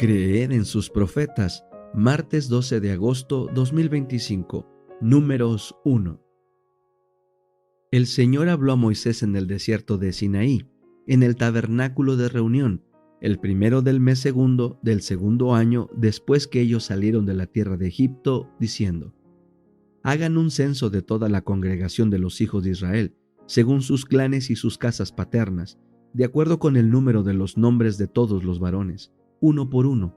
Creed en sus profetas. Martes 12 de agosto 2025. Números 1. El Señor habló a Moisés en el desierto de Sinaí, en el tabernáculo de reunión, el primero del mes segundo del segundo año después que ellos salieron de la tierra de Egipto, diciendo: Hagan un censo de toda la congregación de los hijos de Israel, según sus clanes y sus casas paternas, de acuerdo con el número de los nombres de todos los varones, uno por uno.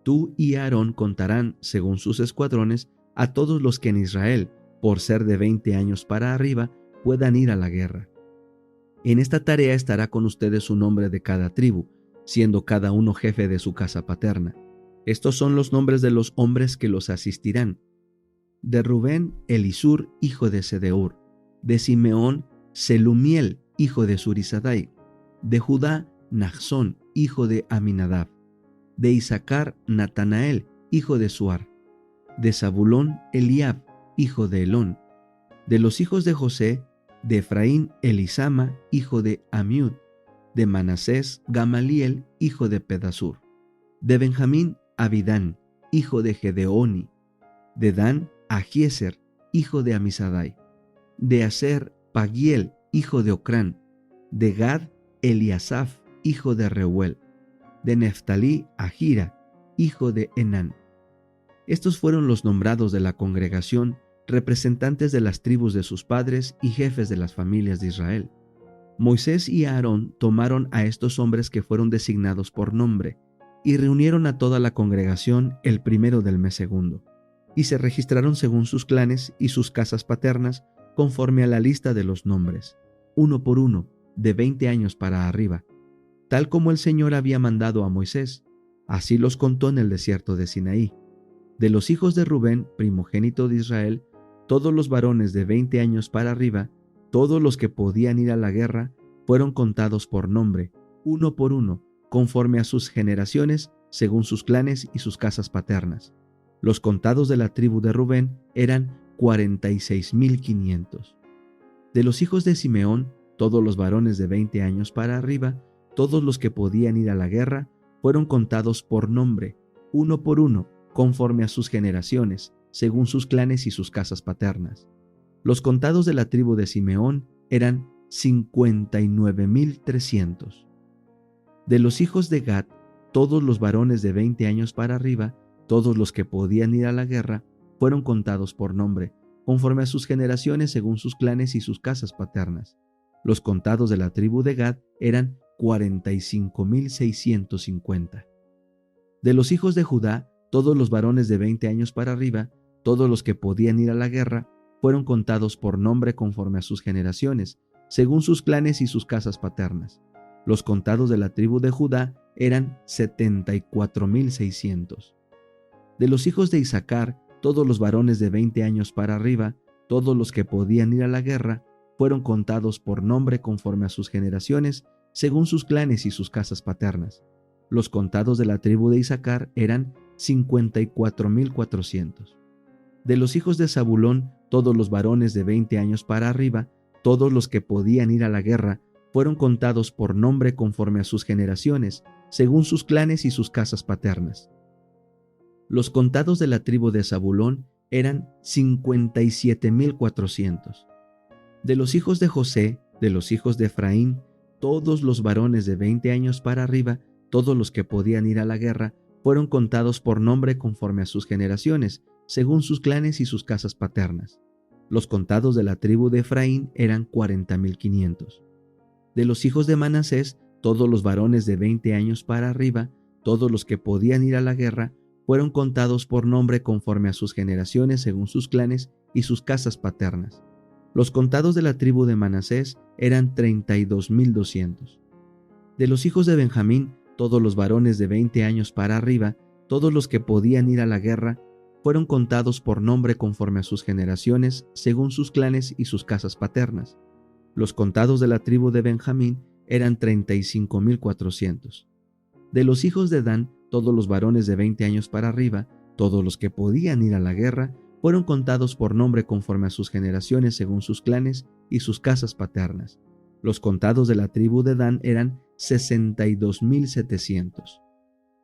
Tú y Aarón contarán, según sus escuadrones, a todos los que en Israel, por ser de 20 años para arriba, puedan ir a la guerra. En esta tarea estará con ustedes un hombre de cada tribu, siendo cada uno jefe de su casa paterna. Estos son los nombres de los hombres que los asistirán. De Rubén, Elisur, hijo de Sedeur. De Simeón, Selumiel, hijo de Zurisadai. De Judá, Nachzón, hijo de Aminadab. De Isaacar, Natanael, hijo de Suar. De Zabulón, Eliab, hijo de Elón. De los hijos de José, de Efraín, Elisama, hijo de Amiud. De Manasés, Gamaliel, hijo de Pedasur. De Benjamín, Abidán, hijo de Gedeoni. De Dan, Ahieser, hijo de Amisadai. De Aser, Pagiel, hijo de Ocrán. De Gad, Eliasaf, hijo de Reuel. De Neftalí, Ahira, hijo de Enán. Estos fueron los nombrados de la congregación, representantes de las tribus de sus padres y jefes de las familias de Israel. Moisés y Aarón tomaron a estos hombres que fueron designados por nombre, y reunieron a toda la congregación el primero del mes segundo, y se registraron según sus clanes y sus casas paternas, conforme a la lista de los nombres, uno por uno, de 20 años para arriba, tal como el Señor había mandado a Moisés. Así los contó en el desierto de Sinaí. De los hijos de Rubén, primogénito de Israel, todos los varones de 20 años para arriba, todos los que podían ir a la guerra, fueron contados por nombre, uno por uno, conforme a sus generaciones, según sus clanes y sus casas paternas. Los contados de la tribu de Rubén eran 46,500. De los hijos de Simeón, todos los varones de 20 años para arriba, todos los que podían ir a la guerra, fueron contados por nombre, uno por uno, conforme a sus generaciones, según sus clanes y sus casas paternas. Los contados de la tribu de Simeón eran 59,300. De los hijos de Gad, todos los varones de 20 años para arriba, todos los que podían ir a la guerra, fueron contados por nombre, conforme a sus generaciones según sus clanes y sus casas paternas. Los contados de la tribu de Gad eran 45,650. De los hijos de Judá, todos los varones de 20 años para arriba, todos los que podían ir a la guerra, fueron contados por nombre conforme a sus generaciones, según sus clanes y sus casas paternas. Los contados de la tribu de Judá eran 74,600. De los hijos de Isaacar, todos los varones de 20 años para arriba, todos los que podían ir a la guerra, fueron contados por nombre conforme a sus generaciones, según sus clanes y sus casas paternas. Los contados de la tribu de Isaacar eran 54,400. De los hijos de Zabulón, todos los varones de 20 años para arriba, todos los que podían ir a la guerra, fueron contados por nombre conforme a sus generaciones, según sus clanes y sus casas paternas. Los contados de la tribu de Zabulón eran 57,400. De los hijos de José, de los hijos de Efraín, todos los varones de 20 años para arriba, todos los que podían ir a la guerra, fueron contados por nombre conforme a sus generaciones, según sus clanes y sus casas paternas. Los contados de la tribu de Efraín eran 40,500. De los hijos de Manasés, todos los varones de 20 años para arriba, todos los que podían ir a la guerra, fueron contados por nombre conforme a sus generaciones según sus clanes y sus casas paternas. Los contados de la tribu de Manasés eran 32,200. De los hijos de Benjamín, todos los varones de 20 años para arriba, todos los que podían ir a la guerra, fueron contados por nombre conforme a sus generaciones, según sus clanes y sus casas paternas. Los contados de la tribu de Benjamín eran 35,400. De los hijos de Dan, todos los varones de 20 años para arriba, todos los que podían ir a la guerra, fueron contados por nombre conforme a sus generaciones según sus clanes y sus casas paternas. Los contados de la tribu de Dan eran 62,700.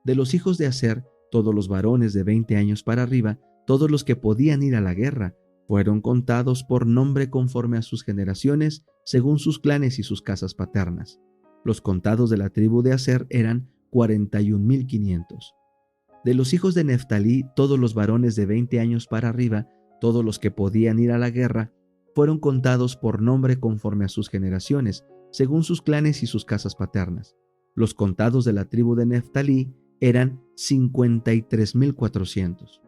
De los hijos de Aser, todos los varones de 20 años para arriba, todos los que podían ir a la guerra, fueron contados por nombre conforme a sus generaciones, según sus clanes y sus casas paternas. Los contados de la tribu de Aser eran 41,500. De los hijos de Neftalí, todos los varones de 20 años para arriba, todos los que podían ir a la guerra, fueron contados por nombre conforme a sus generaciones, según sus clanes y sus casas paternas. Los contados de la tribu de Neftalí eran 53,400.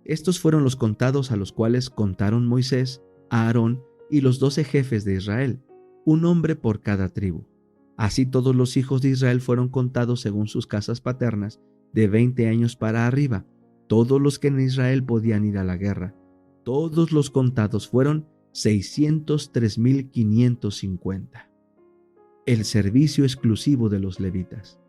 Estos fueron los contados a los cuales contaron Moisés, Aarón y los 12 jefes de Israel, un hombre por cada tribu. Así todos los hijos de Israel fueron contados según sus casas paternas, de 20 años para arriba, todos los que en Israel podían ir a la guerra. Todos los contados fueron 603,550. El servicio exclusivo de los levitas.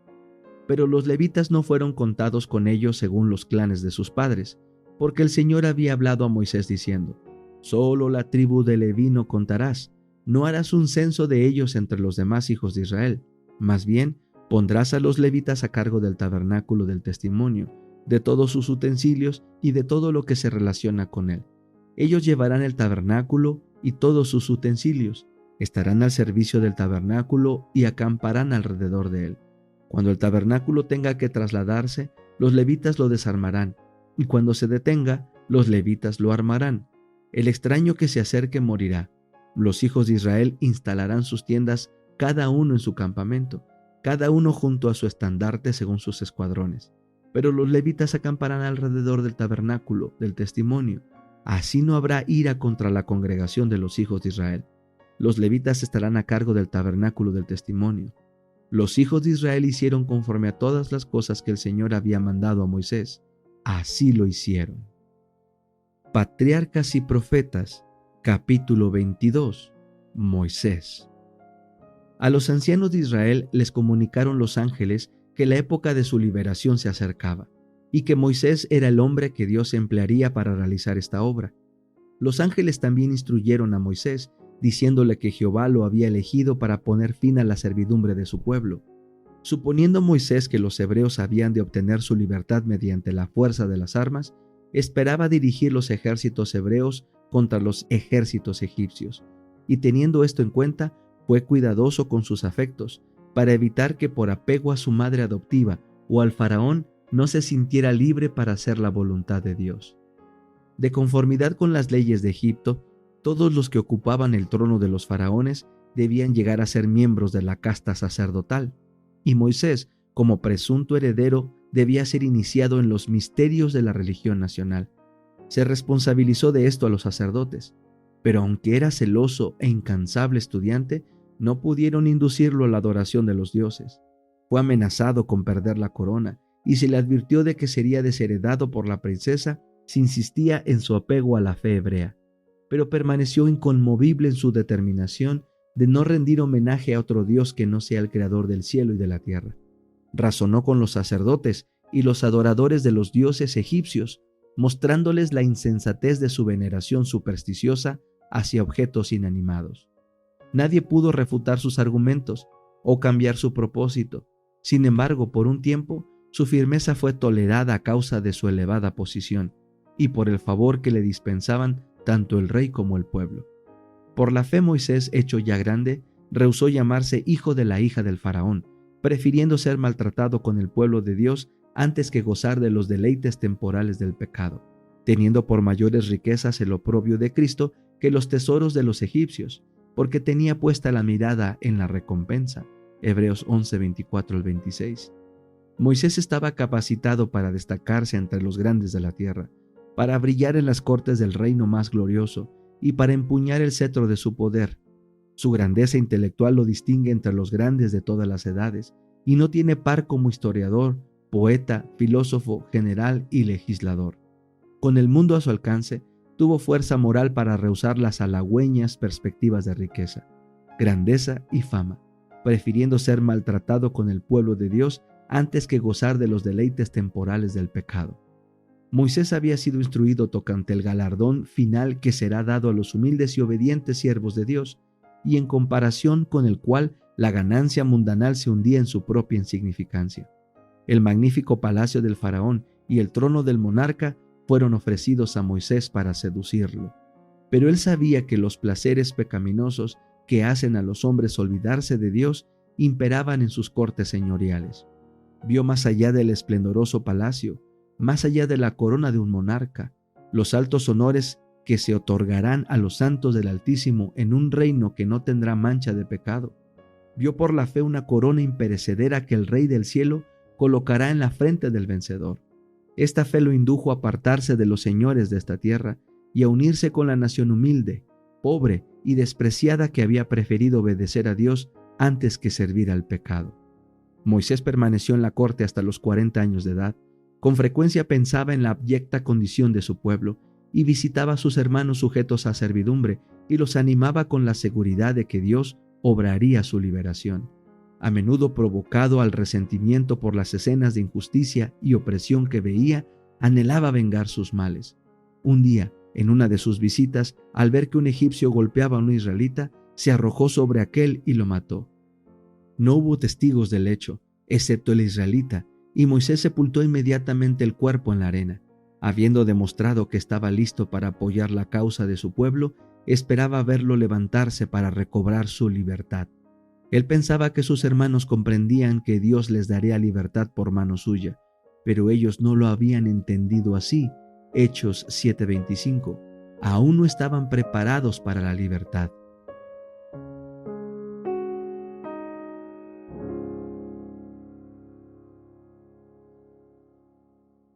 Pero los levitas no fueron contados con ellos según los clanes de sus padres, porque el Señor había hablado a Moisés diciendo: solo la tribu de Leví no contarás, no harás un censo de ellos entre los demás hijos de Israel, más bien pondrás a los levitas a cargo del tabernáculo del testimonio, de todos sus utensilios y de todo lo que se relaciona con él. Ellos llevarán el tabernáculo y todos sus utensilios, estarán al servicio del tabernáculo y acamparán alrededor de él. Cuando el tabernáculo tenga que trasladarse, los levitas lo desarmarán, y cuando se detenga, los levitas lo armarán. El extraño que se acerque morirá. Los hijos de Israel instalarán sus tiendas, cada uno en su campamento, cada uno junto a su estandarte según sus escuadrones. Pero los levitas acamparán alrededor del tabernáculo del testimonio. Así no habrá ira contra la congregación de los hijos de Israel. Los levitas estarán a cargo del tabernáculo del testimonio. Los hijos de Israel hicieron conforme a todas las cosas que el Señor había mandado a Moisés. Así lo hicieron. Patriarcas y Profetas, capítulo 22. Moisés. A los ancianos de Israel les comunicaron los ángeles que la época de su liberación se acercaba, y que Moisés era el hombre que Dios emplearía para realizar esta obra. Los ángeles también instruyeron a Moisés, diciéndole que Jehová lo había elegido para poner fin a la servidumbre de su pueblo. Suponiendo Moisés que los hebreos habían de obtener su libertad mediante la fuerza de las armas, esperaba dirigir los ejércitos hebreos contra los ejércitos egipcios, y teniendo esto en cuenta, fue cuidadoso con sus afectos, para evitar que por apego a su madre adoptiva o al faraón no se sintiera libre para hacer la voluntad de Dios. De conformidad con las leyes de Egipto, todos los que ocupaban el trono de los faraones debían llegar a ser miembros de la casta sacerdotal, y Moisés, como presunto heredero, debía ser iniciado en los misterios de la religión nacional. Se responsabilizó de esto a los sacerdotes, pero aunque era celoso e incansable estudiante, no pudieron inducirlo a la adoración de los dioses. Fue amenazado con perder la corona, y se le advirtió de que sería desheredado por la princesa si insistía en su apego a la fe hebrea, pero permaneció inconmovible en su determinación de no rendir homenaje a otro Dios que no sea el creador del cielo y de la tierra. Razonó con los sacerdotes y los adoradores de los dioses egipcios, mostrándoles la insensatez de su veneración supersticiosa hacia objetos inanimados. Nadie pudo refutar sus argumentos o cambiar su propósito. Sin embargo, por un tiempo, su firmeza fue tolerada a causa de su elevada posición y por el favor que le dispensaban tanto el rey como el pueblo. Por la fe, Moisés, hecho ya grande, rehusó llamarse hijo de la hija del faraón, prefiriendo ser maltratado con el pueblo de Dios antes que gozar de los deleites temporales del pecado, teniendo por mayores riquezas el oprobio de Cristo que los tesoros de los egipcios, porque tenía puesta la mirada en la recompensa. Hebreos 11, 24 al 26. Moisés estaba capacitado para destacarse entre los grandes de la tierra, para brillar en las cortes del reino más glorioso y para empuñar el cetro de su poder. Su grandeza intelectual lo distingue entre los grandes de todas las edades y no tiene par como historiador, poeta, filósofo, general y legislador. Con el mundo a su alcance, tuvo fuerza moral para rehusar las halagüeñas perspectivas de riqueza, grandeza y fama, prefiriendo ser maltratado con el pueblo de Dios antes que gozar de los deleites temporales del pecado. Moisés había sido instruido tocante el galardón final que será dado a los humildes y obedientes siervos de Dios, y en comparación con el cual la ganancia mundanal se hundía en su propia insignificancia. El magnífico palacio del faraón y el trono del monarca fueron ofrecidos a Moisés para seducirlo. Pero él sabía que los placeres pecaminosos que hacen a los hombres olvidarse de Dios imperaban en sus cortes señoriales. Vio más allá del esplendoroso palacio, más allá de la corona de un monarca, los altos honores que se otorgarán a los santos del Altísimo en un reino que no tendrá mancha de pecado. Vio por la fe una corona imperecedera que el Rey del cielo colocará en la frente del vencedor. Esta fe lo indujo a apartarse de los señores de esta tierra y a unirse con la nación humilde, pobre y despreciada que había preferido obedecer a Dios antes que servir al pecado. Moisés permaneció en la corte hasta los 40 años de edad. Con frecuencia pensaba en la abyecta condición de su pueblo y visitaba a sus hermanos sujetos a servidumbre y los animaba con la seguridad de que Dios obraría su liberación. A menudo, provocado al resentimiento por las escenas de injusticia y opresión que veía, anhelaba vengar sus males. Un día, en una de sus visitas, al ver que un egipcio golpeaba a un israelita, se arrojó sobre aquel y lo mató. No hubo testigos del hecho, excepto el israelita, y Moisés sepultó inmediatamente el cuerpo en la arena. Habiendo demostrado que estaba listo para apoyar la causa de su pueblo, esperaba verlo levantarse para recobrar su libertad. Él pensaba que sus hermanos comprendían que Dios les daría libertad por mano suya, pero ellos no lo habían entendido así. Hechos 7:25. Aún no estaban preparados para la libertad.